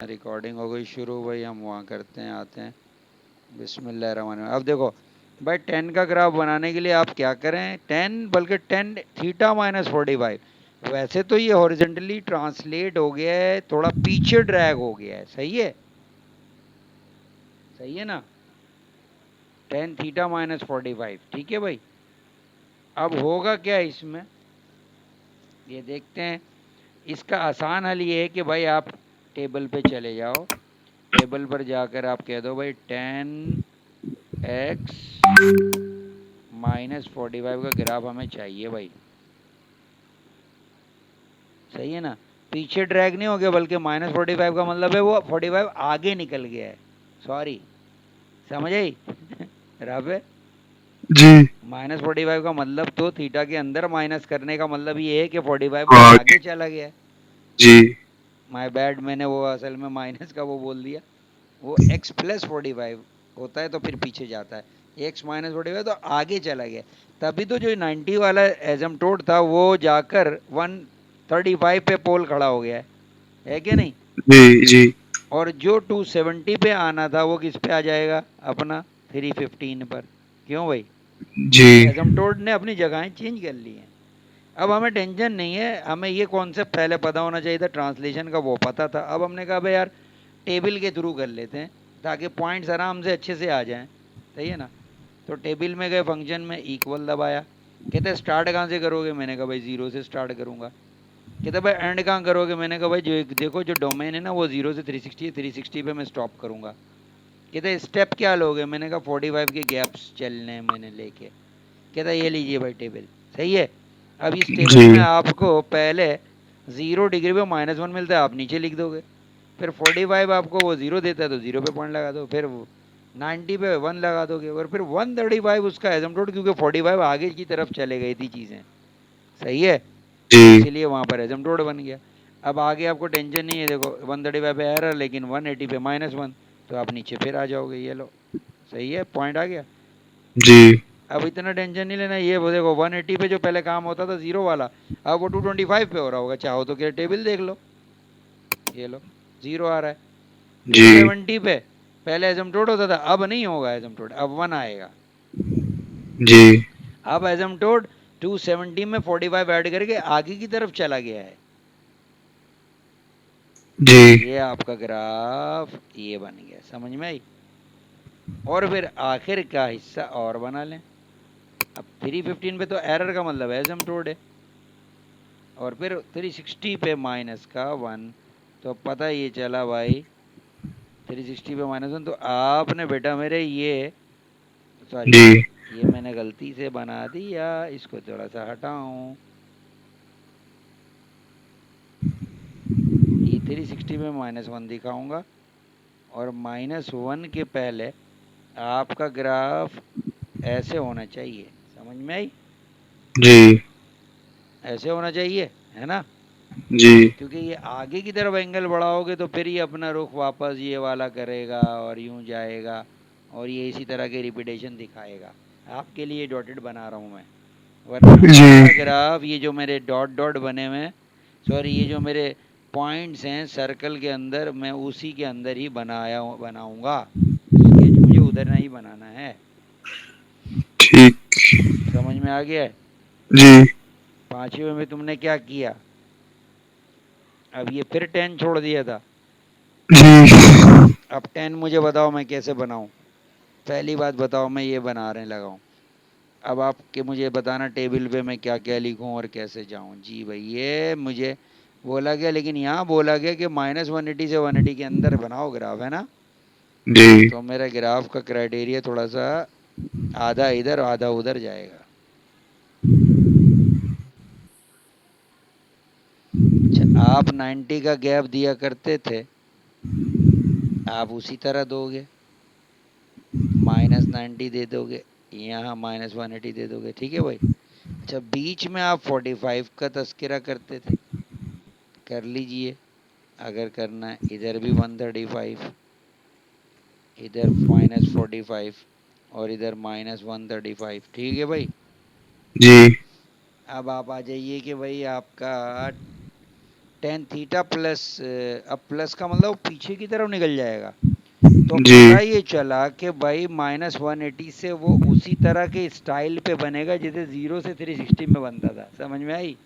Recording हो गई शुरू भाई। हम वहाँ करते हैं, आते हैं। बिस्मिल्लाहिर्रहमानिर्रहीम। अब देखो भाई, 10 का ग्राफ बनाने के लिए आप क्या करें, 10 बल्कि 10 थीटा माइनस 45। वैसे तो ये हॉरिजेंटली ट्रांसलेट हो गया है, थोड़ा पीछे ड्रैग हो गया है। सही है, सही है ना। 10 थीटा माइनस 45, ठीक है भाई। अब होगा क्या इसमें, ये देखते हैं। इसका आसान हल ये है कि भाई आप टेबल पे चले जाओ। टेबल पर जाकर आप कह दो भाई 10x माइनस 45 का ग्राफ हमें चाहिए भाई। सही है ना। पीछे ड्रैग नहीं हो गया, बल्कि माइनस 45 का मतलब है वो 45 आगे निकल गया है। सॉरी, समझ आई राबे। जी माइनस 45 का मतलब तो थीटा के अंदर माइनस करने का मतलब ये है कि 45 आगे। आगे चला गया है। जी माय बैड, मैंने वो असल में माइनस का वो बोल दिया। वो x प्लस 45 होता है तो फिर पीछे जाता है। x माइनस 45 तो आगे चला गया। तभी तो जो 90 वाला एजम्प्टोड था वो जाकर 135 पे पोल खड़ा हो गया है कि नहीं। जी जी और जो 270 पे आना था वो किस पे आ जाएगा, अपना 315 पर। क्यों भाई, जी एजम्प्टोड ने अपनी जगहें चेंज कर ली हैं। अब हमें टेंशन नहीं है, हमें ये कॉन्सेप्ट पहले पता होना चाहिए था, ट्रांसलेशन का वो पता था। अब हमने कहा भाई यार टेबल के थ्रू कर लेते हैं ताकि पॉइंट्स आराम से अच्छे से आ जाएं। सही है ना। तो टेबल में गए, फंक्शन में इक्वल दबाया। कहते स्टार्ट कहाँ से करोगे, मैंने कहा भाई जीरो से स्टार्ट करूंगा। कहते भाई एंड कहाँ करोगे, मैंने कहा भाई जो देखो जो डोमेन है ना वो जीरो से 360 है, 360 पे मैं स्टॉप करूंगा। कहते स्टेप क्या लोगे, मैंने कहा 45 के गैप्स चलने हैं मैंने लेके। कहता ये लीजिए भाई टेबल। सही है। अब इस टेबल में जी आपको पहले 0 डिग्री पे -1 मिलता है, आप नीचे लिख दोगे। फिर 45 आपको वो जीरो देता है तो जीरो पे पॉइंट लगा दो। फिर 90 पे 1 लगा दोगे, और फिर 135 उसका एजम्प्टोड, क्योंकि 45 आगे की तरफ चले गई थी चीज़ें। सही है। जी इसीलिए वहाँ पर एजम्प्टोड बन गया। अब आगे आपको टेंशन नहीं है, देखो 135 पे एरर, लेकिन 180 पे -1, तो आप नीचे फिर आ जाओगे। ये लो, सही है, पॉइंट आ गया। जी अब इतना टेंशन नहीं लेना। ये वो देखो 180 पे जो पहले काम होता था जीरो वाला, अब वो 225 पे हो रहा होगा। चाहो तो क्या टेबल देख लो, ये लो जीरो आ रहा है। जी 270 पे पहले एजम्प्टोड होता था, अब नहीं होगा एजम्प्टोड, अब 1 आएगा। जी अब एजम्प्टोड 270 में 45 ऐड करके आगे की तरफ चला गया है। जी ये आपका ग्राफ ये बन गया, समझ में आई। और फिर आखिर का हिस्सा और बना लें। अब 315 पे तो एरर का मतलब एजम्प्टोड है, और फिर 360 पे -1, तो पता ये चला भाई 360 पे -1। तो आपने बेटा मेरे ये, सॉरी, जी ये मैंने गलती से बना दिया, इसको थोड़ा सा हटाऊं। ये 360 में -1 दिखाऊंगा, और -1 के पहले आपका ग्राफ ऐसे होना चाहिए। समझ में आई। जी ऐसे होना चाहिए, है ना। जी क्योंकि ये आगे की तरफ एंगल बढ़ाओगे तो फिर ये अपना रुख वापस ये वाला करेगा और यूं जाएगा, और ये इसी तरह के रिपीटेशन दिखाएगा। आपके लिए डॉटेड बना रहा हूँ मैं, वरना हमारा जी ग्राफ ये जो मेरे डॉट डॉट बने हुए हैं, सॉरी ये जो मेरे पॉइंट्स हैं सर्कल के अंदर, मैं उसी के अंदर ही बनाऊंगा। स्केच मुझे उधर नहीं बनाना है। ठीक। समझ में आ गया है। जी पांचवे में तुमने क्या किया, अब ये फिर 10 छोड़ दिया था। जी अब 10 मुझे बताओ मैं कैसे बनाऊं। पहली बात बताओ, मैं ये बना रहे लगाऊं। अब आपके मुझे बताना टेबल पे मैं क्या क्या लिखूं और कैसे जाऊं। जी भाई ये मुझे बोला गया, लेकिन यहाँ बोला गया कि -180 से 180 के अंदर बनाओ ग्राफ, है ना। जी तो मेरा ग्राफ का क्राइटेरिया थोड़ा सा आधा इधर आधा उधर जाएगा। अच्छा, आप 90 का गैप दिया करते थे, आप उसी तरह दोगे, -90 दे दोगे, यहाँ -180 दे दोगे, ठीक है भाई। अच्छा, बीच में आप 45 का तस्करा करते थे, कर लीजिए अगर करना है। इधर भी 135, इधर -45, और इधर -135, ठीक है भाई। जी अब आप आ जाइए कि भाई आपका टेन थीटा प्लस, अब प्लस का मतलब पीछे की तरफ निकल जाएगा, तो जी पता ये चला कि भाई -180 से वो उसी तरह के स्टाइल पे बनेगा जैसे 0 से 360 में बनता था। समझ में आई?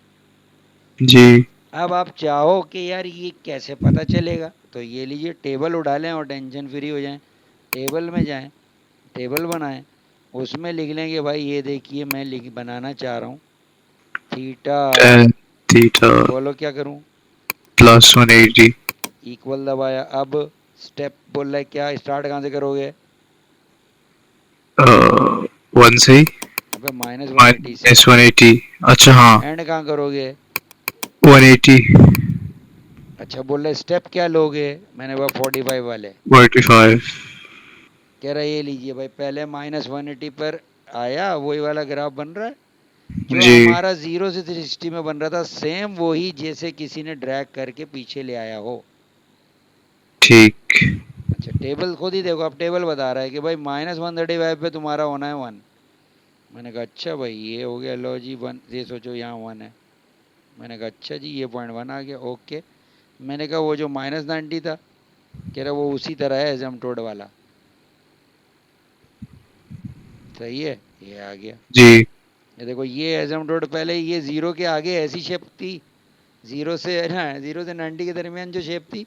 जी अब आप चाहो कि यार ये कैसे पता चलेगा, तो ये लीजिए टेबल उठा लें और टेंशन फ्री हो जाएं। टेबल में जाएं, टेबल बनाएं, उसमें लिख लेंगे भाई ये देखिए मैं लिख बनाना चाह रहा हूँ थीटा, tan theta बोलो क्या करूँ, plus 180 इक्वल दबाया। अब स्टेप बोल रहा है क्या, स्टार्ट कहाँ से करोगे? 1 से ही अबे -180 से। minus 180 अच्छा हाँ एंड कहाँ करोगे? 180 अच्छा बोल रहे स्टेप क्या लोगे? मैंने बोला 45 वाले। 45 कह रहा ये लीजिए भाई, पहले -180 पर आया, वही वाला ग्राफ बन रहा है जो जी हमारा 0 से 360 में बन रहा था, सेम वही जैसे किसी ने ड्रैग करके पीछे ले आया हो। ठीक अच्छा टेबल खुद ही देखो, अब टेबल बता रहा है कि भाई -135 पे तुम्हारा होना है 1। मैंने कहा अच्छा भाई ये हो गया, लो जी 1, ये सोचो यहाँ 1 है। मैंने कहा अच्छा जी ये .1 आ गया, ओके। मैंने कहा वो जो -90 था, कह रहा वो उसी तरह है एजम्प्टोड वाला। सही है, ये आ गया। जी ये देखो ये एजम्प्टोड पहले ये 0 के आगे ऐसी शेप थी, 0 से ना 0 से 90 के दरमियान जो शेप थी,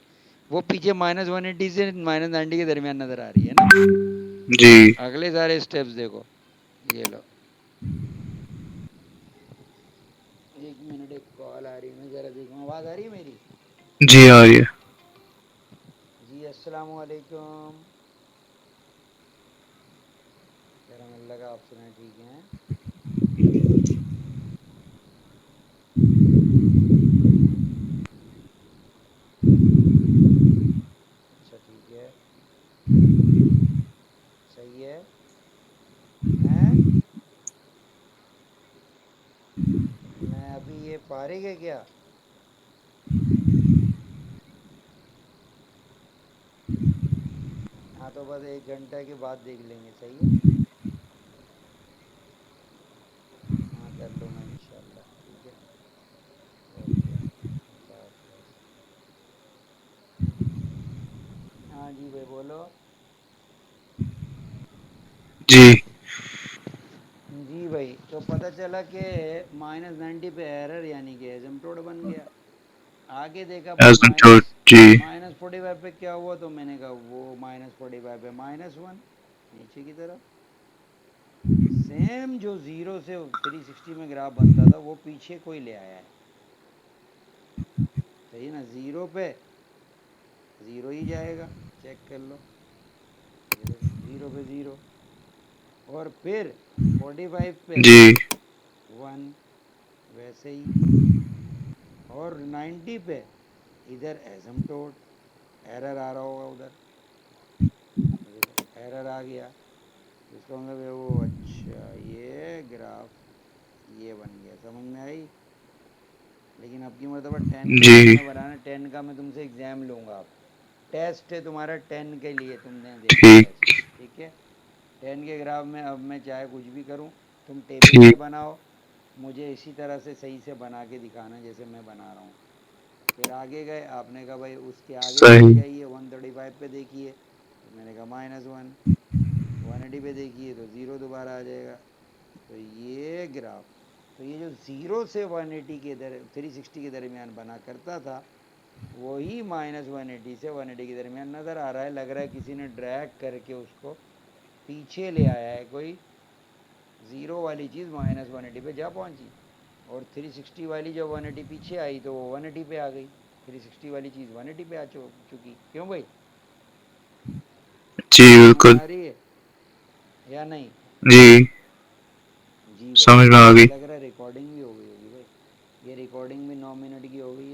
वो पीछे -180 से -90 के दरमियान नजर आ रही है ना। जी अगले सारे स्टेप्स देखो, ये लो। एक मिनट, एक कॉल आ रही है, मैं जरा देखूँ आवाज़ आ रही है मेरी? जी आ रही है जी अस्सलाम वालेकुम। जरा मिल लगा आप सुनाए, ठीक हैं? अच्छा ठीक है, सही है। हैं, मैं अभी ये फारिग है क्या? हाँ तो बस 1 घंटा के बाद देख लेंगे, सही है। हाँ कर लूँगा इंशाल्लाह, ठीक है। ओके, अल्लाह हाफ़िज़। हाँ जी भाई बोलो। जी जी भाई, तो पता चला कि -90 पे एरर यानी कि एजम्प्टोड बन गया। आगे देखा भाई asymptote जी -45 पे क्या हुआ, तो मैंने कहा वो -45 पे -1 नीचे की तरफ, सेम जो 0 से 360 में ग्राफ बनता था वो पीछे कोई ले आया है। सही ना, 0 पे 0 ही जाएगा, चेक कर लो। ये देखो 0 पे 0, और फिर 45 पे जी 1, वैसे ही। और 90 पे इधर एजम्प्टोड, एरर आ रहा होगा उधर, देखो एरर आ गया, इसका मतलब है वो, अच्छा ये ग्राफ ये बन गया, समझ में आई? लेकिन अब की मरतबा 10 का जी तुमने बनाना, 10 का मैं तुमसे एग्ज़ाम लूँगा। अब टेस्ट है तुम्हारा 10 के लिए, तुमने देना ठीक टेस्ट, ठीक है। 10 के ग्राफ में अब मैं चाहे कुछ भी करूँ, तुम टेबल पे ठीक बनाओ, मुझे इसी तरह से सही से बना के दिखाना जैसे मैं बना रहा हूँ। फिर आगे गए, आपने कहा भाई उसके आगे चले सही जाइए, 135 पे देखिए, तो मैंने कहा -1, 180 पे देखिए तो 0 दोबारा आ जाएगा। तो ये ग्राफ, तो ये जो 0 से 180 के 360 के दरमियान बना करता था, वही -180 से 180 के दरमियान नज़र आ रहा है। लग रहा है किसी ने ड्रैग करके उसको पीछे ले आया है कोई, 0 वाली चीज़ -180 पे जा पहुंची, और 360 वाली जब 180 पीछे आई तो वो 180 पे आ गई, 360 वाली चीज़ 180 पे आ चुकी। क्यों भाई, जी समझ में बिल्कुल आ रही है या नहीं? जी जी भाई, समझ में आ मुझे गई लग रहा है रिकॉर्डिंग भी हो गई होगी भाई, ये रिकॉर्डिंग भी 9 मिनट की हो गई है,